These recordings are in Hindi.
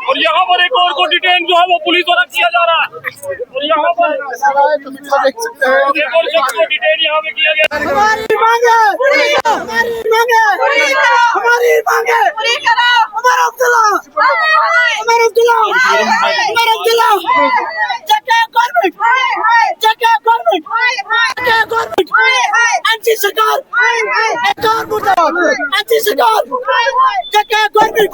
और यहाँ पर एक और को डिटेन जो है वो पुलिस द्वारा किया जा रहा है और यहाँ पर एक और शख्स को डिटेन यहाँ पे किया गया। हमारी मांगे हमारी मांगे हमारी मांगे हमारा अब्दुल्ला हमारा अब्दुल्ला हमारा अब्दुल्ला गवर्नमेंट एंटी सरकार एंटी सरकार गवर्नमेंट।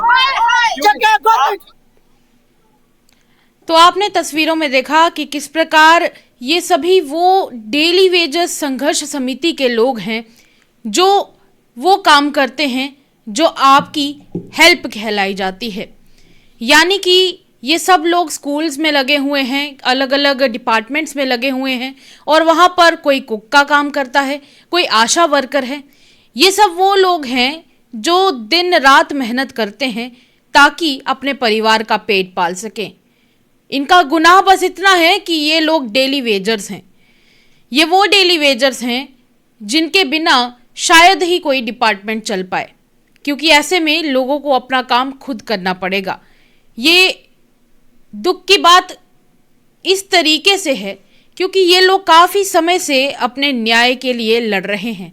तो आपने तस्वीरों में देखा कि किस प्रकार ये सभी वो डेली वेजेस संघर्ष समिति के लोग हैं जो वो काम करते हैं जो आपकी हेल्प कहलाई जाती है। यानी कि ये सब लोग स्कूल्स में लगे हुए हैं, अलग अलग डिपार्टमेंट्स में लगे हुए हैं और वहाँ पर कोई कुक का काम करता है, कोई आशा वर्कर है। ये सब वो लोग हैं जो दिन रात मेहनत करते हैं ताकि अपने परिवार का पेट पाल सकें। इनका गुनाह बस इतना है कि ये लोग डेली वेजर्स हैं। ये वो डेली वेजर्स हैं जिनके बिना शायद ही कोई डिपार्टमेंट चल पाए, क्योंकि ऐसे में लोगों को अपना काम खुद करना पड़ेगा। ये दुख की बात इस तरीके से है क्योंकि ये लोग काफ़ी समय से अपने न्याय के लिए लड़ रहे हैं,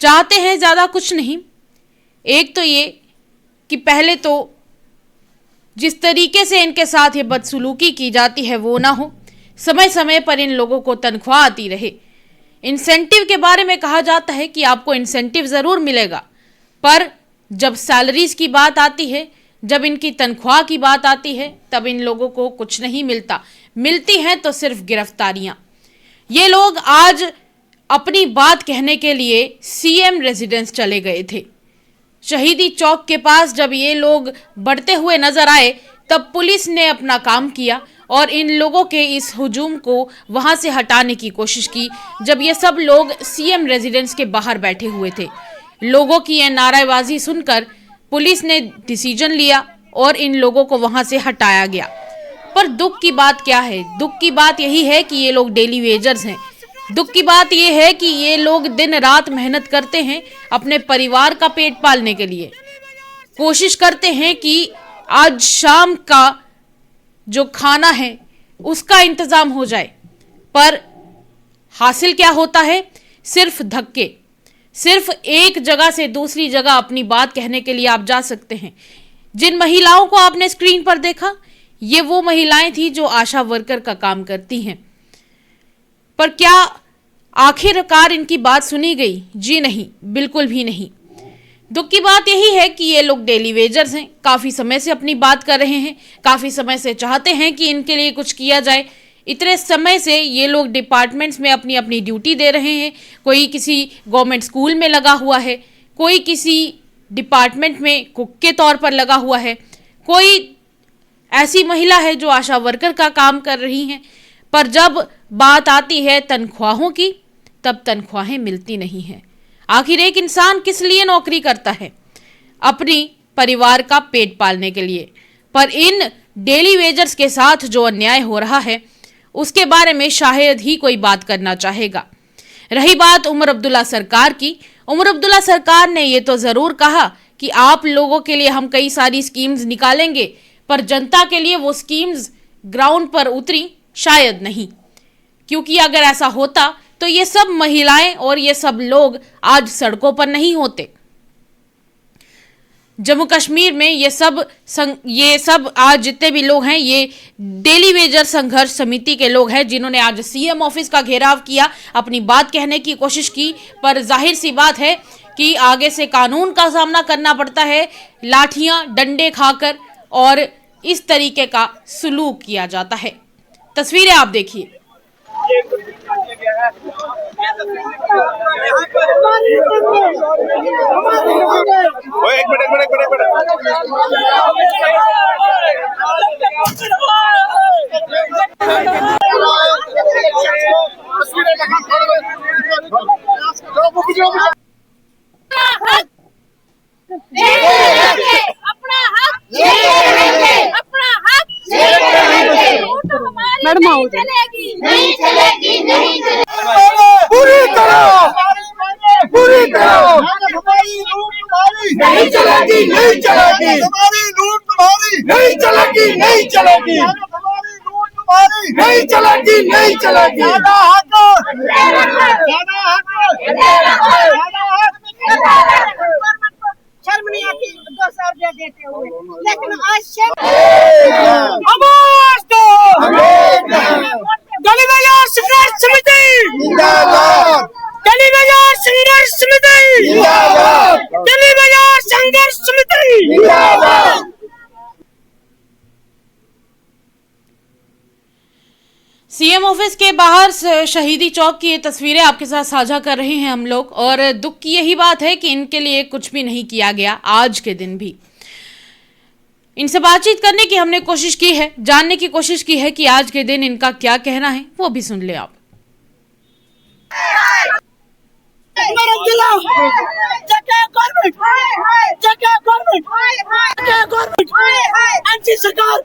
चाहते हैं ज़्यादा कुछ नहीं। एक तो ये कि पहले तो जिस तरीके से इनके साथ ये बदसलूकी की जाती है वो ना हो, समय समय पर इन लोगों को तनख्वाह आती रहे। इंसेंटिव के बारे में कहा जाता है कि आपको इंसेंटिव ज़रूर मिलेगा, पर जब सैलरीज की बात आती है, जब इनकी तनख्वाह की बात आती है, तब इन लोगों को कुछ नहीं मिलता। मिलती हैं तो सिर्फ गिरफ्तारियां। ये लोग आज अपनी बात कहने के लिए सीएम रेजिडेंस चले गए थे। शहीदी चौक के पास जब ये लोग बढ़ते हुए नजर आए तब पुलिस ने अपना काम किया और इन लोगों के इस हुजूम को वहां से हटाने की कोशिश की। जब ये सब लोग सीएम रेजिडेंस के बाहर बैठे हुए थे, लोगों की यह नारेबाजी सुनकर पुलिस ने डिसीजन लिया और इन लोगों को वहां से हटाया गया। पर दुख की बात क्या है? दुख की बात यही है कि ये लोग डेली वेजर्स हैं। दुख की बात यह है कि ये लोग दिन रात मेहनत करते हैं अपने परिवार का पेट पालने के लिए। कोशिश करते हैं कि आज शाम का जो खाना है उसका इंतज़ाम हो जाए, पर हासिल क्या होता है? सिर्फ धक्के। सिर्फ एक जगह से दूसरी जगह अपनी बात कहने के लिए आप जा सकते हैं। जिन महिलाओं को आपने स्क्रीन पर देखा, ये वो महिलाएं थी जो आशा वर्कर का काम करती हैं। पर क्या आखिरकार इनकी बात सुनी गई? जी नहीं, बिल्कुल भी नहीं। दुख की बात यही है कि ये लोग डेली वेजर्स हैं, काफ़ी समय से अपनी बात कर रहे हैं, काफ़ी समय से चाहते हैं कि इनके लिए कुछ किया जाए। इतने समय से ये लोग डिपार्टमेंट्स में अपनी अपनी ड्यूटी दे रहे हैं। कोई किसी गवर्नमेंट स्कूल में लगा हुआ है, कोई किसी डिपार्टमेंट में कुक के तौर पर लगा हुआ है, कोई ऐसी महिला है जो आशा वर्कर का काम कर रही हैं। पर जब बात आती है तनख्वाहों की, तब तनख्वाहें मिलती नहीं हैं। आखिर एक इंसान किस लिए नौकरी करता है? अपनी परिवार का पेट पालने के लिए। पर इन डेली वेजर्स के साथ जो अन्याय हो रहा है उसके बारे में शायद ही कोई बात करना चाहेगा। रही बात उमर अब्दुल्ला सरकार की, उमर अब्दुल्ला सरकार ने ये तो ज़रूर कहा कि आप लोगों के लिए हम कई सारी स्कीम्स निकालेंगे, पर जनता के लिए वो स्कीम्स ग्राउंड पर उतरी शायद नहीं। क्योंकि अगर ऐसा होता तो ये सब महिलाएं और ये सब लोग आज सड़कों पर नहीं होते। जम्मू कश्मीर में ये सब आज जितने भी लोग हैं ये डेली वेजर संघर्ष समिति के लोग हैं जिन्होंने आज सीएम ऑफिस का घेराव किया, अपनी बात कहने की कोशिश की। पर जाहिर सी बात है कि आगे से कानून का सामना करना पड़ता है, लाठियां डंडे खाकर, और इस तरीके का सुलूक किया जाता है। तस्वीरें आप देखिए। अपना हक अपना हक मैडम नहीं चलेगी नहीं चलेगी नहीं चलेगी पूरी तरह नहीं चलेगी नहीं चलेगी नहीं चलेगी नहीं चलेगी नहीं चलेगी नहीं चलेगी शर्म नहीं आती 200 रुपया देते हुए, लेकिन आज से गली बाजार संघर्ष समिति गली बाजार संघर्ष समिति गली बाजार संघर्ष समिति। सीएम ऑफिस के बाहर शहीदी चौक की ये तस्वीरें आपके साथ साझा कर रहे हैं हम लोग, और दुख की यही बात है कि इनके लिए कुछ भी नहीं किया गया आज के दिन भी। इनसे बातचीत करने की हमने कोशिश की है, जानने की कोशिश की है कि आज के दिन इनका क्या कहना है, वो भी सुन ले आप। एंटी सरकार एंटी सरकार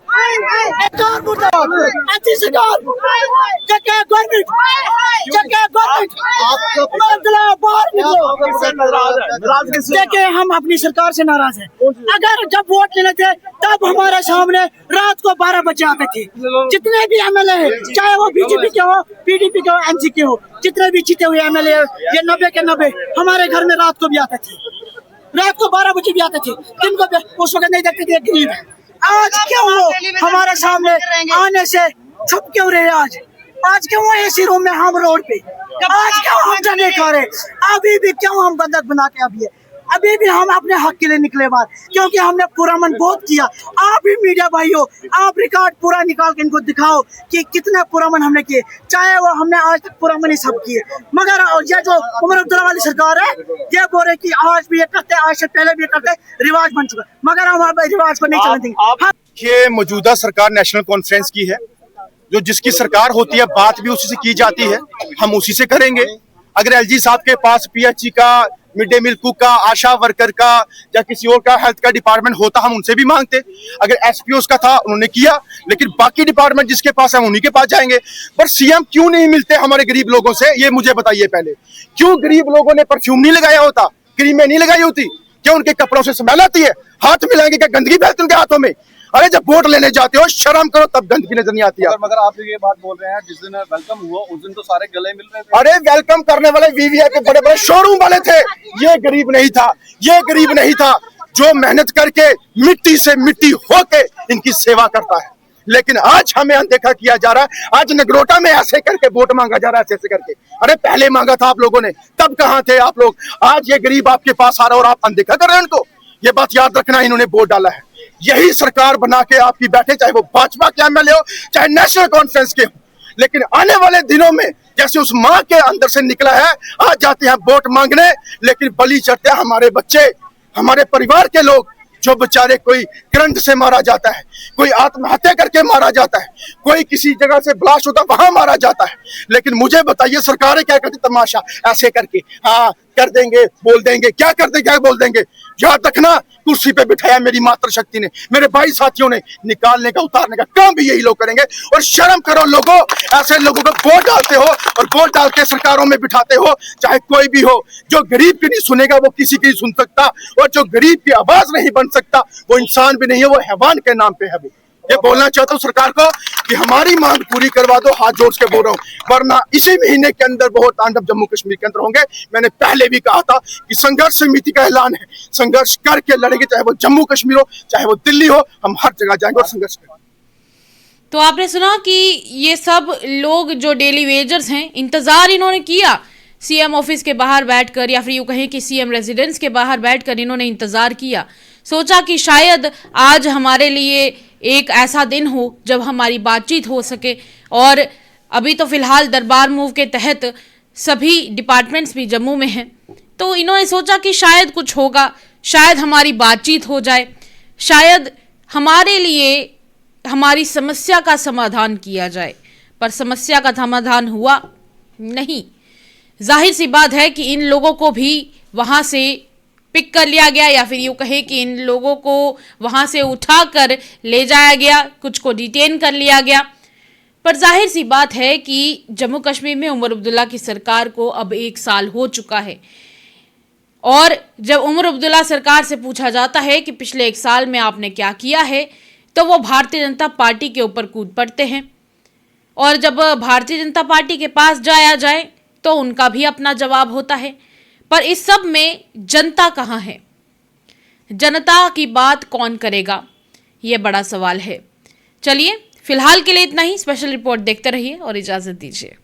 देखिए हम अपनी सरकार से नाराज हैं। अगर जब वोट लेने थे तब हमारे सामने रात को 12 बजे आते थे। जितने भी एमएलए हैं, चाहे वो बीजेपी के हो, पीडीपी के हो, एमसी के हो, जितने भी जीते हुए एमएलए ये 90 के 90 हमारे घर में रात को भी आते थे, रात को 12 बजे भी आते थे। जिनको उस वक्त नहीं देखते थे गरीब है। आज क्यों वो हमारे सामने आने से छुप क्यों रहे? आज क्यों वो एसी रूम में, हम रोड पे? आज क्यों हम जाने खा रहे? अभी भी क्यों हम बंधक बना के अभी भी हम अपने हक के लिए निकले बाहर, क्योंकि हमने पूरा मन बहुत किया। आप भी मीडिया भाइयों, आप रिकॉर्ड पूरा निकाल के इनको दिखाओ कि कितना पूरा मन हमने किए। चाहे वो हमने आज तक पूरा मन ही सब किए, मगर ये जो उमर अब्दुल्ला वाली सरकार है ये बोल रहे कि आज भी ये करते, आज से पहले भी ये करते, रिवाज बन चुका, मगर हम रिवाज को नहीं चलने देंगे। ये मौजूदा सरकार नेशनल कॉन्फ्रेंस की है, जो जिसकी सरकार होती है बात भी उसी से की जाती है, हम उसी से करेंगे। अगर एलजी साहब के पास पीएचई का, मिड डे मील कुक का, आशा वर्कर का या किसी और का हेल्थ का डिपार्टमेंट होता हम उनसे भी मांगते। अगर एसपीओ का था उन्होंने किया, लेकिन बाकी डिपार्टमेंट जिसके पास है उन्हीं के पास जाएंगे। पर सीएम क्यों नहीं मिलते हमारे गरीब लोगों से, ये मुझे बताइए पहले। क्यों गरीब लोगों ने परफ्यूम नहीं लगाया होता, क्रीमें नहीं लगाई होती? क्यों उनके कपड़ों से स्मेल आती है? हाथ मिलाएंगे क्या गंदगी फैलती उनके हाथों में? अरे जब वोट लेने जाते हो शर्म करो, तब गंदगी नजर नहीं आती है। मगर आप ये बात बोल रहे हैं, जिस दिन वेलकम हुआ उस दिन तो सारे गले मिल रहे थे। अरे वेलकम करने वाले वीवीआईपी बड़े बड़े शोरूम वाले थे, ये गरीब नहीं था। ये गरीब नहीं था जो मेहनत करके मिट्टी से मिट्टी होके इनकी सेवा करता है। लेकिन आज हमें अनदेखा किया जा रहा है। आज नगरोटा में ऐसे करके वोट मांगा जा रहा है, ऐसे करके। अरे पहले मांगा था आप लोगों ने, तब कहाँ थे आप लोग? आज ये गरीब आपके पास आ रहा है और आप अनदेखा कर रहे हैं उनको। ये बात याद रखना, इन्होंने वोट डाला है, यही सरकार बना के आपकी बैठे, चाहे वो भाजपा के एमएलए हो, चाहे नेशनल कॉन्फ्रेंस के हो। लेकिन आने वाले दिनों में जैसे उस माँ के अंदर से निकला है, आज जाते हैं वोट मांगने, लेकिन बलि चढ़ते हैं हमारे बच्चे, हमारे परिवार के लोग, जो बेचारे कोई करंट से मारा जाता है, कोई आत्महत्या करके मारा जाता है, कोई किसी जगह से ब्लास्ट होता है वहां मारा जाता है। लेकिन मुझे बताइए सरकारें क्या करती? तमाशा ऐसे करके हाँ कर देंगे, बोल देंगे, क्या कर देंगे, क्या बोल देंगे। याद रखना, कुर्सी पे बिठाया मेरी मातृशक्ति ने, मेरे भाई साथियों ने, निकालने का उतारने का काम भी यही लोग करेंगे। और शर्म करो लोगों, ऐसे लोगों को वोट डालते हो और वोट डाल के सरकारों में बिठाते हो, चाहे कोई भी हो। जो गरीब की नहीं सुनेगा वो किसी की नहीं सुन सकता, और जो गरीब की आवाज नहीं बन सकता वो इंसान भी नहीं है, वो हैवान के नाम पे है। वो ये बोलना चाहता हूँ सरकार को कि हमारी मांग पूरी करवा दो, हाथ जोड़ के बोल रहा हूँ, वरना इसी महीने के अंदर बहुत तांडव जम्मू कश्मीर के अंदर होंगे। मैंने पहले भी कहा था कि संघर्ष समिति का ऐलान है, संघर्ष करके लड़ेंगे, चाहे वो जम्मू कश्मीर हो, चाहे वो दिल्ली हो, हम हर जगह जाएंगे और संघर्ष करेंगे। तो आपने सुना कि ये सब लोग जो डेली वेजर्स हैं, इंतजार इन्होंने किया सीएम ऑफिस के बाहर बैठकर, या फिर यूं कहें कि सीएम रेजिडेंस के बाहर बैठकर इन्होंने इंतजार किया। सोचा कि शायद आज हमारे लिए एक ऐसा दिन हो जब हमारी बातचीत हो सके। और अभी तो फिलहाल दरबार मूव के तहत सभी डिपार्टमेंट्स भी जम्मू में हैं, तो इन्होंने सोचा कि शायद कुछ होगा, शायद हमारी बातचीत हो जाए, शायद हमारे लिए हमारी समस्या का समाधान किया जाए। पर समस्या का समाधान हुआ नहीं। जाहिर सी बात है कि इन लोगों को भी वहाँ से पिक कर लिया गया, या फिर यूँ कहे कि इन लोगों को वहाँ से उठाकर ले जाया गया, कुछ को डिटेन कर लिया गया। पर जाहिर सी बात है कि जम्मू कश्मीर में उमर अब्दुल्ला की सरकार को अब 1 साल हो चुका है, और जब उमर अब्दुल्ला सरकार से पूछा जाता है कि पिछले 1 साल में आपने क्या किया है, तो वो भारतीय जनता पार्टी के ऊपर कूद पड़ते हैं। और जब भारतीय जनता पार्टी के पास जाया जाए तो उनका भी अपना जवाब होता है। पर इस सब में जनता कहाँ है? जनता की बात कौन करेगा, ये बड़ा सवाल है। चलिए फिलहाल के लिए इतना ही। स्पेशल रिपोर्ट देखते रहिए और इजाजत दीजिए।